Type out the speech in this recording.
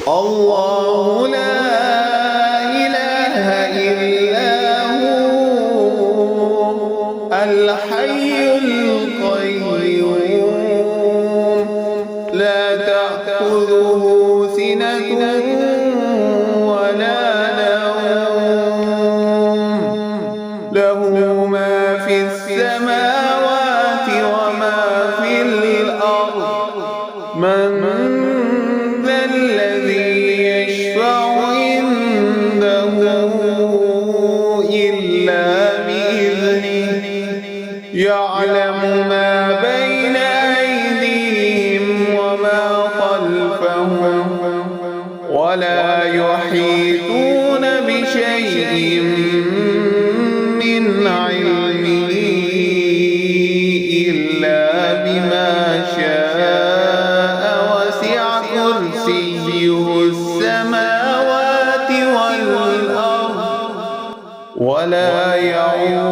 الله لا إله إلا هو الحي القيوم لا تأخذه سنة ولا نوم له ما في السماوات وما في الأرض من ذا الذي يشفع عنده إلا بإذنه يعلم ما بين أيديهم وما خلفهم ولا يحيطون بشيء من علمه إلا بما شاء وسع كرسيه السماوات والأرض ولا يعود